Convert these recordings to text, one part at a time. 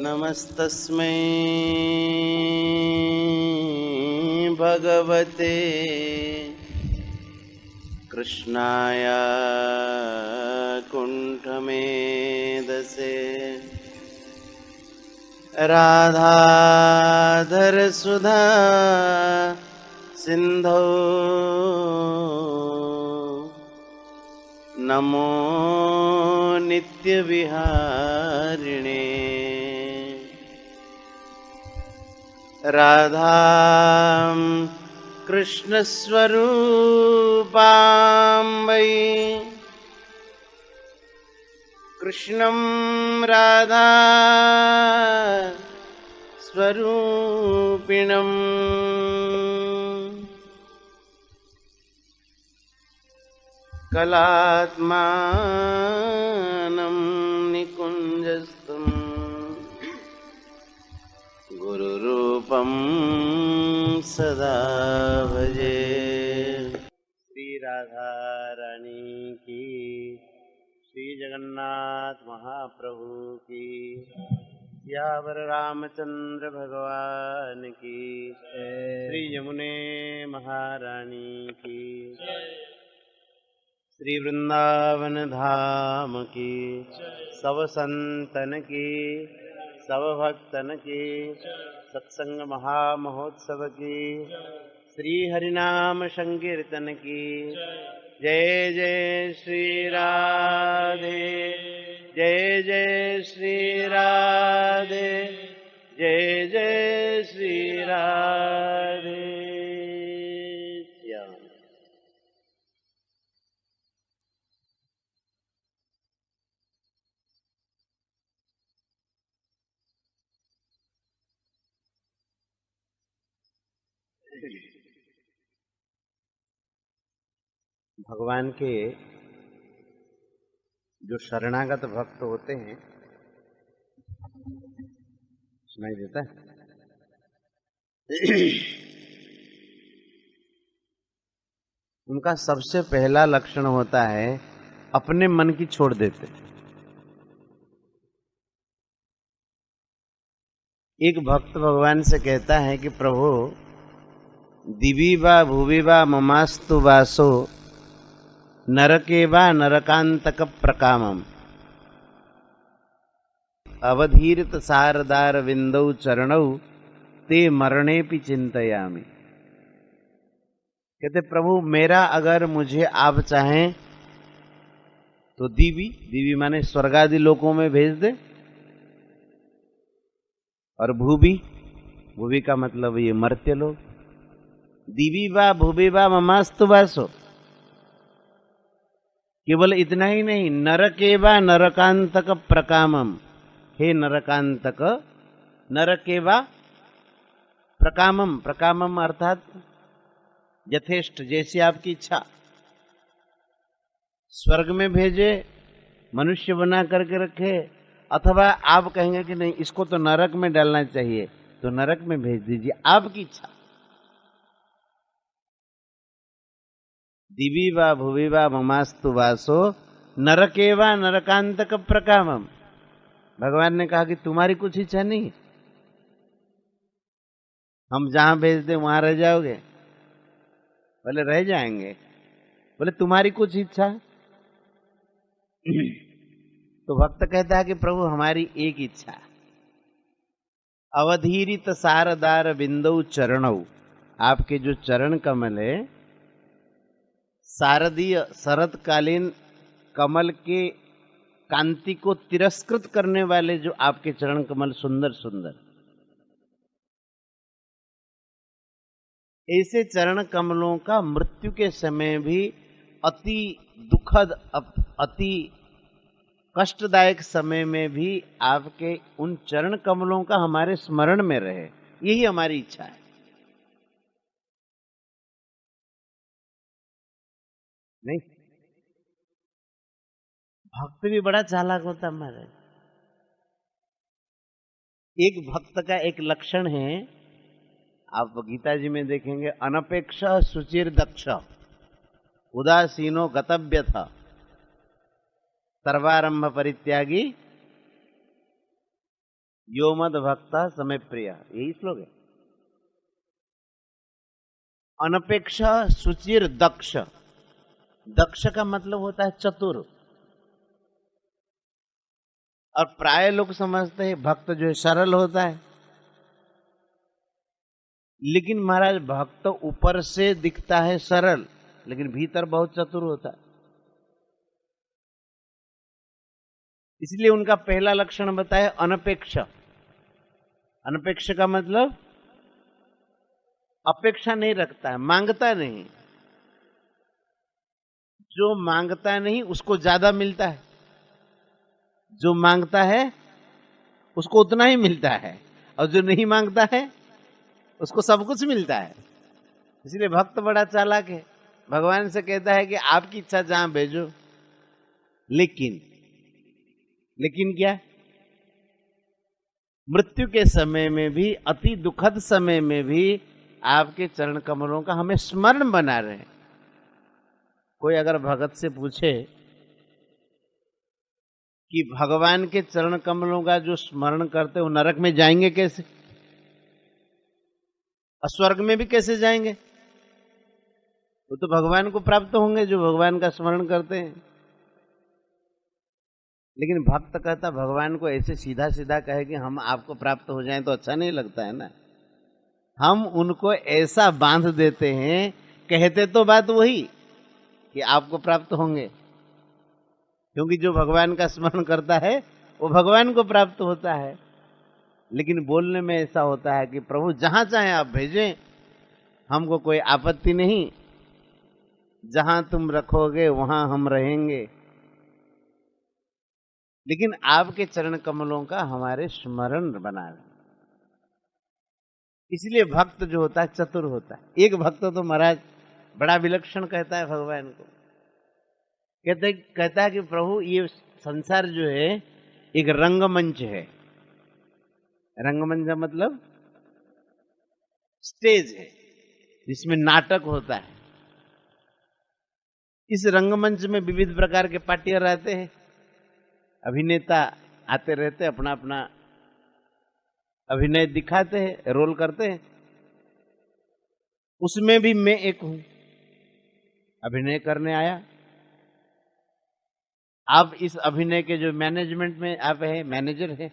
नमस्तस्मै भगवते कृष्णाय कुण्ठमेधसे राधाधर सुधा सिन्धौ नमो नित्यविहारिणे राधां कृष्णस्वरूपां वै कृष्णं राधा स्वरूपिणम् कलात्मानं निकुञ्जस्थं गुरुरूपं सदा भजे। श्री राधा रानी की, श्री जगन्नाथ महाप्रभु की, सियावर रामचंद्र भगवान की, श्री यमुने महारानी की, श्री वृंदावन धाम की, सब संतन की, सब भक्तन की, सत्संग महामहोत्सव की, श्री हरिनाम संकीर्तन की। जय जय श्री राधे, जय जय श्री राधे, जय जय श्री राधे। भगवान के जो शरणागत भक्त होते हैं, सुनाई देता है, उनका सबसे पहला लक्षण होता है अपने मन की छोड़ देते। एक भक्त भगवान से कहता है कि प्रभु, दिवी वा भुवि वा ममास्तु वासो नरके वा नरकांतक प्रकामम अवधीरित सारदार विंदौ चरणौ ते मरणेपि चिंतयामि। कहते प्रभु, मेरा अगर मुझे आप चाहें तो दीवी माने स्वर्गादि लोकों में भेज दे, और भूवि का मतलब ये मर्त्य लोग। दिवी वा भुवि वा ममास्तु वासो, केवल इतना ही नहीं, नरके वा नरकांतक प्रकामम, हे नरकांतक, नरके वा प्रकामम, प्रकामम अर्थात यथेष्ट, जैसी आपकी इच्छा। स्वर्ग में भेजे, मनुष्य बना करके रखे, अथवा आप कहेंगे कि नहीं इसको तो नरक में डालना चाहिए, तो नरक में भेज दीजिए, आपकी इच्छा। दिवी वा भुवि वा ममास्तु वासो नरके वा नरकांतक प्रकामम। भगवान ने कहा कि तुम्हारी कुछ इच्छा नहीं, हम जहां भेज दे वहां रह जाओगे? बोले रह जाएंगे। बोले तुम्हारी कुछ इच्छा? तो भक्त कहता है कि प्रभु हमारी एक इच्छा, अवधीरित सारदार बिंदु चरणौ, आपके जो चरण कमल है, शारदीय शरतकालीन कमल के कांति को तिरस्कृत करने वाले जो आपके चरण कमल सुंदर सुंदर, ऐसे चरण कमलों का मृत्यु के समय भी अति दुखद, अति कष्टदायक समय में भी आपके उन चरण कमलों का हमारे स्मरण में रहे, यही हमारी इच्छा है। नहीं, भक्त भी बड़ा चालाक होता हमारे। एक भक्त का एक लक्षण है, आप गीता जी में देखेंगे, अनपेक्ष सुचिर दक्ष उदासीनो गतव्य था सर्वारंभ परित्यागी यो मद भक्ता समय प्रिय, यही श्लोक है। अनपेक्ष सुचिर दक्ष, दक्ष का मतलब होता है चतुर। और प्राय लोग समझते हैं भक्त जो है सरल होता है, लेकिन महाराज भक्त ऊपर से दिखता है सरल, लेकिन भीतर बहुत चतुर होता है। इसलिए उनका पहला लक्षण बताया अनपेक्ष। अनपेक्ष का मतलब अपेक्षा नहीं रखता है, मांगता नहीं। जो मांगता नहीं उसको ज्यादा मिलता है, जो मांगता है उसको उतना ही मिलता है, और जो नहीं मांगता है उसको सब कुछ मिलता है। इसलिए भक्त बड़ा चालाक है, भगवान से कहता है कि आपकी इच्छा जहां भेजो, लेकिन क्या, मृत्यु के समय में भी, अति दुखद समय में भी आपके चरण कमलों का हमें स्मरण बना रहे। कोई अगर भगत से पूछे कि भगवान के चरण कमलों का जो स्मरण करते वो नरक में जाएंगे कैसे, और स्वर्ग में भी कैसे जाएंगे? वो तो भगवान को प्राप्त होंगे जो भगवान का स्मरण करते हैं। लेकिन भक्त कहता भगवान को ऐसे सीधा सीधा कहे कि हम आपको प्राप्त हो जाएं तो अच्छा नहीं लगता है ना। हम उनको ऐसा बांध देते हैं, कहते तो बात वही कि आपको प्राप्त होंगे, क्योंकि जो भगवान का स्मरण करता है वो भगवान को प्राप्त होता है। लेकिन बोलने में ऐसा होता है कि प्रभु जहां चाहे आप भेजें, हमको कोई आपत्ति नहीं, जहां तुम रखोगे वहां हम रहेंगे, लेकिन आपके चरण कमलों का हमारे स्मरण बना रहे। इसलिए भक्त जो होता है चतुर होता है। एक भक्त तो महाराज बड़ा विलक्षण कहता है भगवान को, कहता है कि प्रभु ये संसार जो है एक रंगमंच है। रंगमंच का मतलब स्टेज है जिसमें नाटक होता है। इस रंगमंच में विविध प्रकार के पार्टियां रहते हैं, अभिनेता आते रहते, अपना अपना अभिनय दिखाते हैं, रोल करते हैं। उसमें भी मैं एक हूं, अभिनय करने आया। आप इस अभिनय के जो मैनेजमेंट में आप है, मैनेजर है,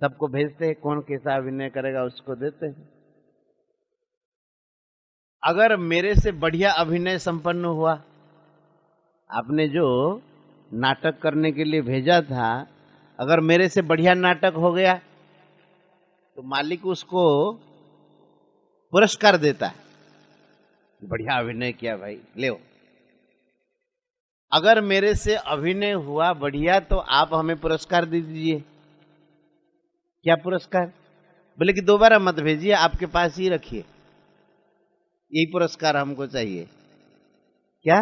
सबको भेजते हैं, कौन कैसा अभिनय करेगा उसको देते हैं। अगर मेरे से बढ़िया अभिनय संपन्न हुआ, आपने जो नाटक करने के लिए भेजा था, अगर मेरे से बढ़िया नाटक हो गया तो मालिक उसको पुरस्कार देता है, बढ़िया अभिनय किया भाई, ले। अगर मेरे से अभिनय हुआ बढ़िया तो आप हमें पुरस्कार दे दीजिए। क्या पुरस्कार? बोले कि दोबारा मत भेजिए, आपके पास ही रखिए, यही पुरस्कार हमको चाहिए। क्या?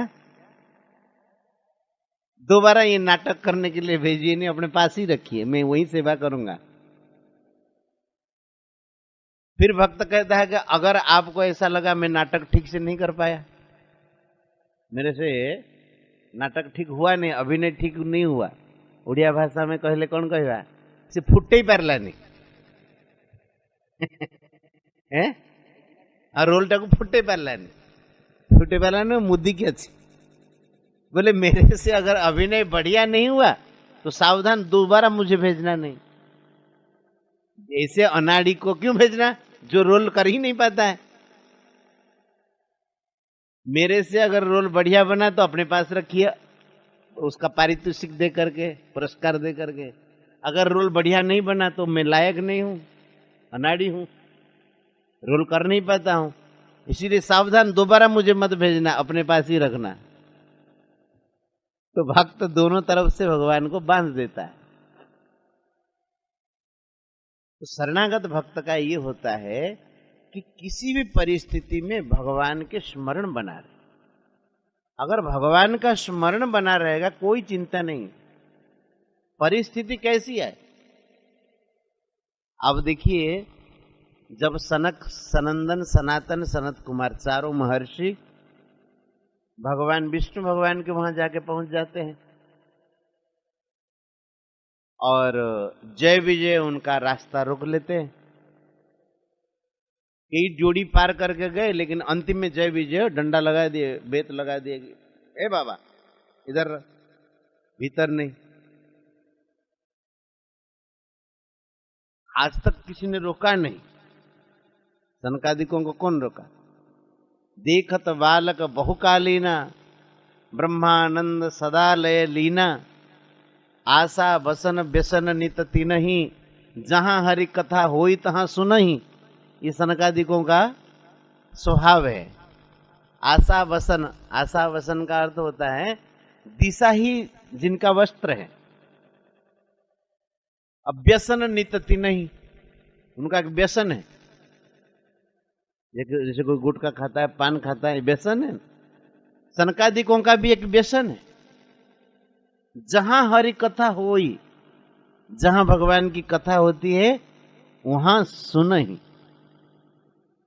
दोबारा ये नाटक करने के लिए भेजिए नहीं, अपने पास ही रखिए, मैं वही सेवा करूंगा। फिर भक्त कहता है कि अगर आपको ऐसा लगा मैं नाटक ठीक से नहीं कर पाया, मेरे से नाटक ठीक हुआ नहीं, अभिनय ठीक नहीं हुआ, उड़िया भाषा में कहले कौन कहवा से फुटे ही पारलानी रोल टाक फुटे पारलानी मुद्दी की अच्छी। बोले मेरे से अगर अभिनय बढ़िया नहीं हुआ तो सावधान, दोबारा मुझे भेजना नहीं। ऐसे अनाड़ी को क्यों भेजना जो रोल कर ही नहीं पाता है। मेरे से अगर रोल बढ़िया बना तो अपने पास रखिए, उसका पारितोषिक दे करके, पुरस्कार दे करके। अगर रोल बढ़िया नहीं बना तो मैं लायक नहीं हूं, अनाड़ी हूं, रोल कर नहीं पाता हूं, इसीलिए सावधान, दोबारा मुझे मत भेजना, अपने पास ही रखना। तो भक्त दोनों तरफ से भगवान को बांध देता है। तो शरणागत भक्त का ये होता है कि किसी भी परिस्थिति में भगवान के स्मरण बना रहे। अगर भगवान का स्मरण बना रहेगा कोई चिंता नहीं, परिस्थिति कैसी है। अब देखिए, जब सनक, सनंदन, सनातन, सनत कुमार चारों महर्षि भगवान विष्णु भगवान के वहां जाके पहुंच जाते हैं, और जय विजय उनका रास्ता रोक लेते हैं। कई जोड़ी पार करके गए, लेकिन अंतिम में जय विजय डंडा लगा दिए, बेत लगा दिए, ए बाबा इधर भीतर नहीं। आज तक किसी ने रोका नहीं। सनकादिकों को कौन रोका? देखत बालक बहुकालीना, ब्रह्मानंद सदा लय लीना, आशा बसन व्यसन नित तिनहि, जहां हरि कथा होई तहां सुनहि। ये सनकादिकों का स्वभाव है। आशा वसन, आशा वसन का अर्थ होता है दिशा ही जिनका वस्त्र है। अब व्यसन नित तिनहि, उनका एक व्यसन है। जैसे कोई गुटखा खाता है, पान खाता है, व्यसन है। सनकादिकों का भी एक व्यसन है। जहां हरि कथा होई, जहां भगवान की कथा होती है वहां सुनहि।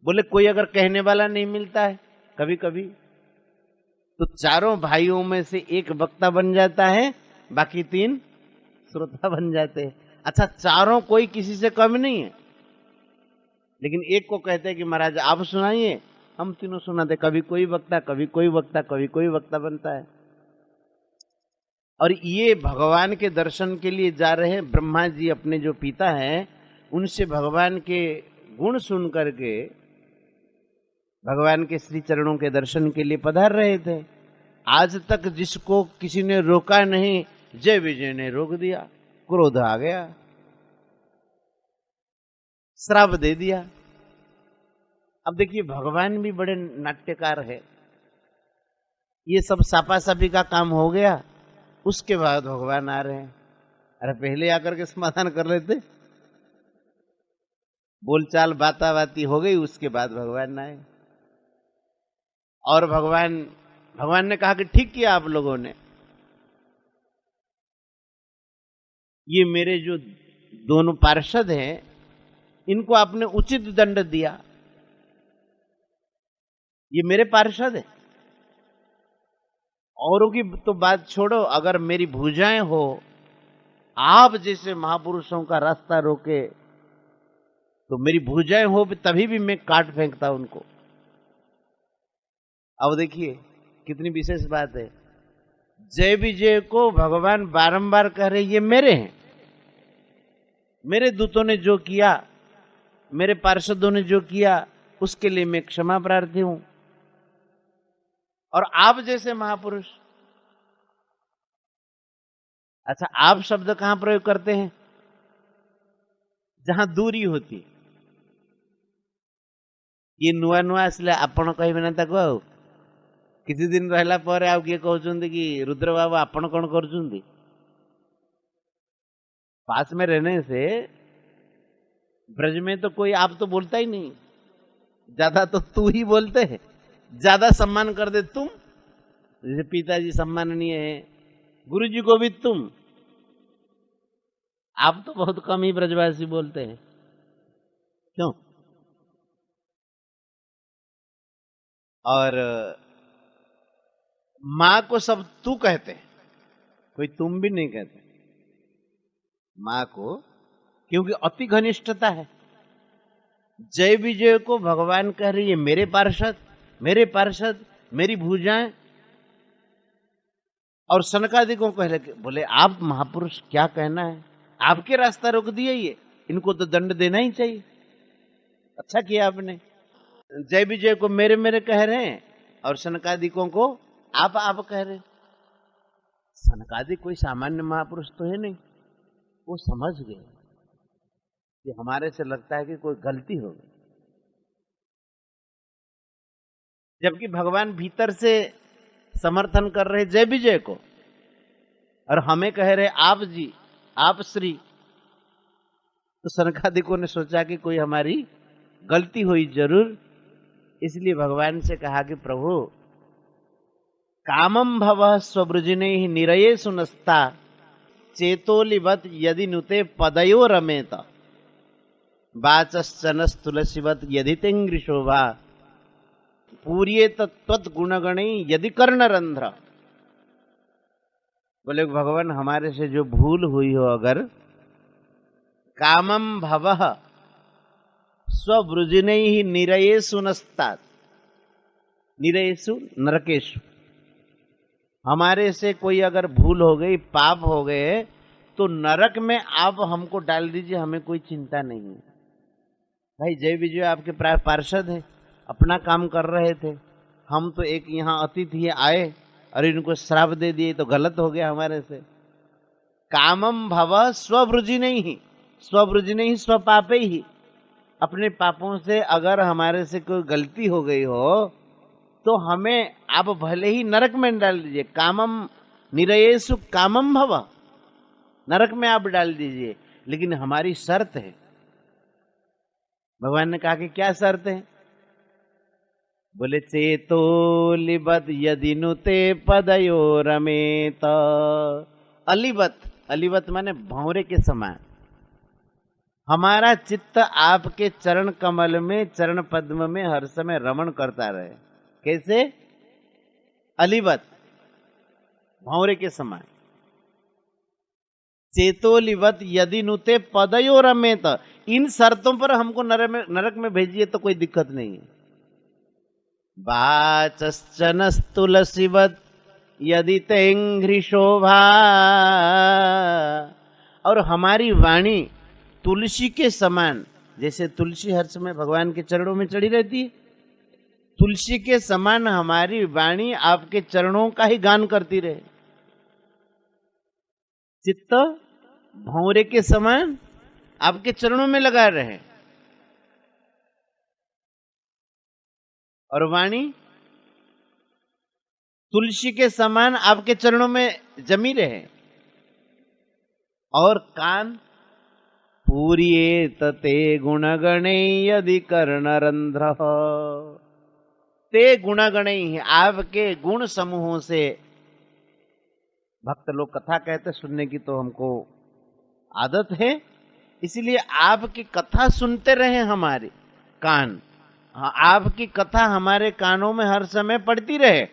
बोले कोई अगर कहने वाला नहीं मिलता है कभी कभी, तो चारों भाइयों में से एक वक्ता बन जाता है, बाकी तीन श्रोता बन जाते हैं। अच्छा, चारों कोई किसी से कम नहीं है, लेकिन एक को कहते हैं कि महाराज आप सुनाइए, हम तीनों सुनाते। कभी कोई वक्ता, कभी कोई वक्ता, कभी कोई वक्ता बनता है। और ये भगवान के दर्शन के लिए जा रहे हैं। ब्रह्मा जी अपने जो पिता हैं उनसे भगवान के गुण सुन करके भगवान के श्री चरणों के दर्शन के लिए पधार रहे थे। आज तक जिसको किसी ने रोका नहीं, जय विजय ने रोक दिया। क्रोध आ गया, श्राप दे दिया। अब देखिए, भगवान भी बड़े नाट्यकार है। ये सब सापासापी का काम हो गया, उसके बाद भगवान आ रहे हैं। अरे पहले आकर के समाधान कर लेते। बोलचाल बाता बाती हो गई, उसके बाद भगवान आए। और भगवान ने कहा कि ठीक किया आप लोगों ने, ये मेरे जो दोनों पार्षद हैं इनको आपने उचित दंड दिया। ये मेरे पार्षद है। औरों की तो बात छोड़ो, अगर मेरी भुजाएं हो, आप जैसे महापुरुषों का रास्ता रोके, तो मेरी भुजाएं हो तभी भी मैं काट फेंकता उनको। अब देखिए कितनी विशेष बात है। जय विजय को भगवान बारंबार कह रहे ये मेरे हैं, मेरे दूतों ने जो किया, मेरे पार्षदों ने जो किया, उसके लिए मैं क्षमा प्रार्थी हूं। और आप जैसे महापुरुष, अच्छा आप शब्द कहां प्रयोग करते हैं? जहां दूरी होती। ये नुआ नुआ आसले आपण कहबे ना ताको, आउ किसी दिन रहला पर आउ किए कहउछन्ती कि रुद्र बाबू आपण कौन करुछन्ती। पास में रहने से ब्रज में तो कोई आप तो बोलता ही नहीं, ज्यादा तो तू ही बोलते हैं। ज्यादा सम्मान कर दे तुम, जैसे पिताजी सम्माननीय है, गुरु जी को भी तुम। आप तो बहुत कम ही ब्रजवासी बोलते हैं, क्यों? और मां को सब तू कहते हैं, कोई तुम भी नहीं कहते मां को, क्योंकि अति घनिष्ठता है। जय विजय को भगवान कह रही है मेरे पार्षद, मेरे पार्षद, मेरी भुजाएं। और सनकादिकों कह रहे, बोले आप महापुरुष क्या कहना है, आपके रास्ता रोक दिए, ये इनको तो दंड देना ही चाहिए। अच्छा किया आपने। जय विजय को मेरे मेरे कह रहे हैं और सनकादिकों को आप कह रहे हैं। सनकादिक कोई सामान्य महापुरुष तो है नहीं, वो समझ गए कि हमारे से लगता है कि कोई गलती हो गई। जबकि भगवान भीतर से समर्थन कर रहे जय विजय को, और हमें कह रहे आप जी, आप श्री। तो सनकादिकों ने सोचा कि कोई हमारी गलती हुई जरूर, इसलिए भगवान से कहा कि प्रभु कामम भव स्वब्रजिने निरये सुनस्ता, चेतोलिवत यदि नुते पदयो रमेत, वाचश्चनस तुलसीवत यदि तिंग्रिशोभा, पूर्ये तत्वत गुणगणे यदि कर्णरंध्र। बोले भगवान हमारे से जो भूल हुई हो अगर, कामम भवः स्ववृजिनैः निरयेषु नस्तात्। निरयेषु नरकेषु। हमारे से कोई अगर भूल हो गई, पाप हो गए, तो नरक में आप हमको डाल दीजिए, हमें कोई चिंता नहीं है। भाई जय विजय आपके पार्षद हैं, अपना काम कर रहे थे, हम तो एक यहाँ अतिथि आए और इनको श्राप दे दिए, तो गलत हो गया हमारे से। कामम भव स्ववृजि नहीं, स्ववृजि नहीं स्वपापे ही। अपने पापों से अगर हमारे से कोई गलती हो गई हो तो हमें आप भले ही नरक में डाल दीजिए। कामम निरयेषु कामम भव, नरक में आप डाल दीजिए, लेकिन हमारी शर्त है। भगवान ने कहा कि क्या शर्त है? बोले चेतो लिबत यदि नुते पदयो रमेत। अलिबत, अलिबत माने भंवरे के समान हमारा चित्त आपके चरण कमल में, चरण पद्म में हर समय रमण करता रहे। कैसे? अलिबत, भंवरे के समान। चेतोलिवत यदि नुते पदयो रमेत। इन शर्तों पर हमको नरक में भेजिए तो कोई दिक्कत नहीं है। वाचश्चनस्तुलसीवत यदि तेंघ्रि शोभा। और हमारी वाणी तुलसी के समान, जैसे तुलसी हर समय भगवान के चरणों में चढ़ी रहती है, तुलसी के समान हमारी वाणी आपके चरणों का ही गान करती रहे। चित्त भंवरे के समान आपके चरणों में लगा रहे, और वाणी तुलसी के समान आपके चरणों में जमी रहे। और कान पूरियेत ते गुणगणे यदि कर्णरंध्र। ते गुणगणे, आपके गुण समूहों से भक्त लोग कथा कहते सुनने की तो हमको आदत है, इसलिए आपकी कथा सुनते रहे हमारे कान। हाँ, आपकी कथा हमारे कानों में हर समय पड़ती रहे।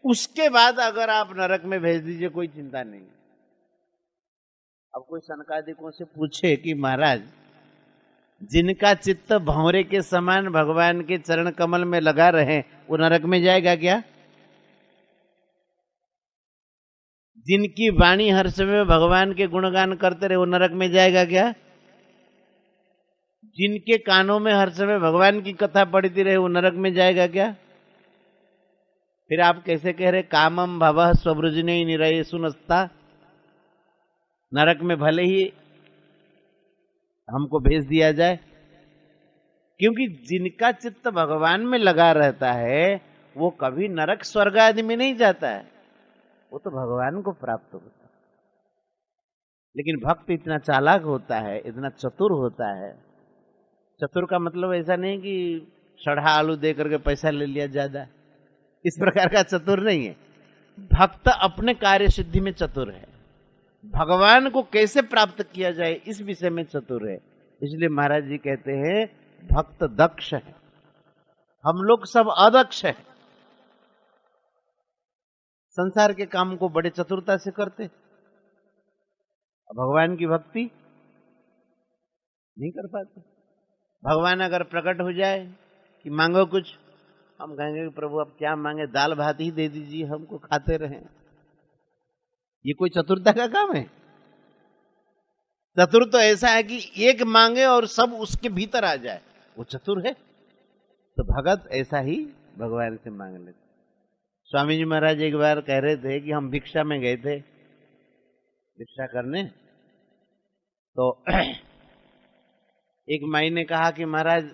उसके बाद अगर आप नरक में भेज दीजिए, कोई चिंता नहीं। अब कोई सनकादिकों से पूछे कि महाराज, जिनका चित्त भंवरे के समान भगवान के चरण कमल में लगा रहे, वो नरक में जाएगा क्या? जिनकी वाणी हर समय भगवान के गुणगान करते रहे, वो नरक में जाएगा क्या? जिनके कानों में हर समय भगवान की कथा पढ़ती रहे, वो नरक में जाएगा क्या? फिर आप कैसे कह रहे कामम भवः स्ववृजिने निरयेषु नस्ता? नरक में भले ही हमको भेज दिया जाए, क्योंकि जिनका चित्त भगवान में लगा रहता है वो कभी नरक स्वर्ग आदि में नहीं जाता है, वो तो भगवान को प्राप्त होता है। लेकिन भक्त इतना चालाक होता है, इतना चतुर होता है। चतुर का मतलब ऐसा नहीं कि सड़ा आलू दे करके पैसा ले लिया ज्यादा, इस प्रकार का चतुर नहीं है। भक्त अपने कार्य सिद्धि में चतुर है, भगवान को कैसे प्राप्त किया जाए इस विषय में चतुर है। इसलिए महाराज जी कहते हैं भक्त दक्ष है, हम लोग सब अदक्ष है। संसार के काम को बड़े चतुरता से करते, भगवान की भक्ति नहीं कर पाते। भगवान अगर प्रकट हो जाए कि मांगो कुछ, हम कहेंगे प्रभु अब क्या मांगे, दाल भात ही दे दीजिए, हमको खाते रहें। ये कोई चतुरता का काम है? चतुर तो ऐसा है कि एक मांगे और सब उसके भीतर आ जाए, वो चतुर है। तो भगत ऐसा ही भगवान से मांग लेते। स्वामी जी महाराज एक बार कह रहे थे कि हम भिक्षा में गए थे, भिक्षा करने, तो एक माई ने कहा कि महाराज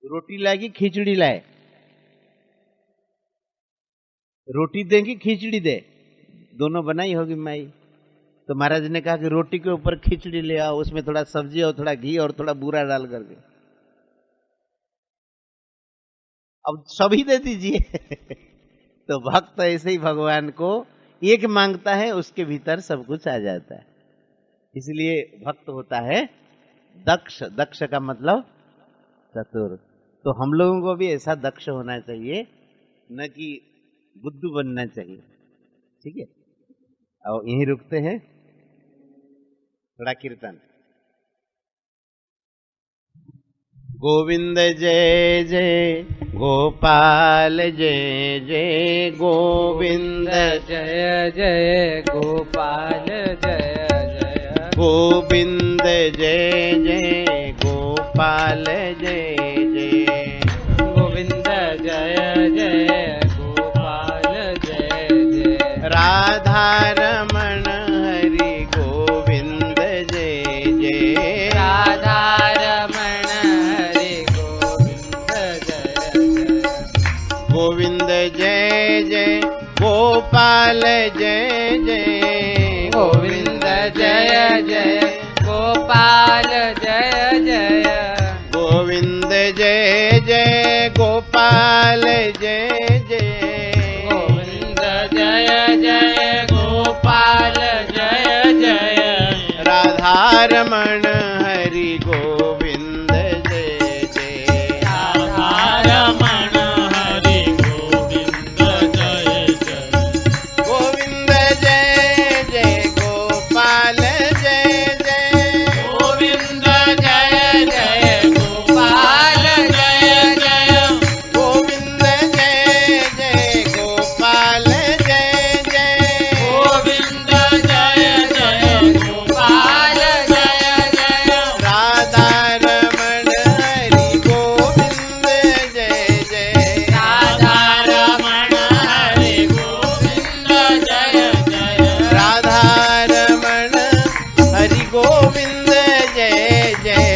रोटी लाएगी खिचड़ी लाए, रोटी देंगी खिचड़ी दे, दोनों बनाई होगी माई। तो महाराज ने कहा कि रोटी के ऊपर खिचड़ी ले आओ, उसमें थोड़ा सब्जी और थोड़ा घी और थोड़ा बूरा डाल करके, अब सभी दे दीजिए। तो भक्त ऐसे ही भगवान को एक मांगता है, उसके भीतर सब कुछ आ जाता है। इसलिए भक्त होता है दक्ष। दक्ष का मतलब चतुर। तो हम लोगों को भी ऐसा दक्ष होना चाहिए, न कि बुद्धू बनना चाहिए। ठीक है, और यहीं रुकते हैं। थोड़ा कीर्तन। गोविंद जय जय गोपाल जय जय गोविंद जय जय गोपाल जय जय गोविंद जय जय गोपाल जय जय गोविंद जय जय गोपाल जय जय राधा रमण हरि गोविंद जय जय राधा रमण हरि गोविंद जय जय गोविंद जय जय गोपाल जय जय गोविंद जय जय गोपाल जय जय गोविंद जय जय गोपाल जय जय गोविंद जय जय गोपाल जय जय राधा रमण हरि गोविंद जय जय राधा रमण हरि गोविंद जय जय गोविंद जय जय गोपाल जय जय गोविंद जय जय गोपाल जय जय गोविंद जय जय गोपाल जय जय गोविंद जय जय गोपाल जय जय राधा रमण हरि गोविंद जय जय राधा रमण हरि गोविंद जय जय राधा रमण हरि गोविंद जय जय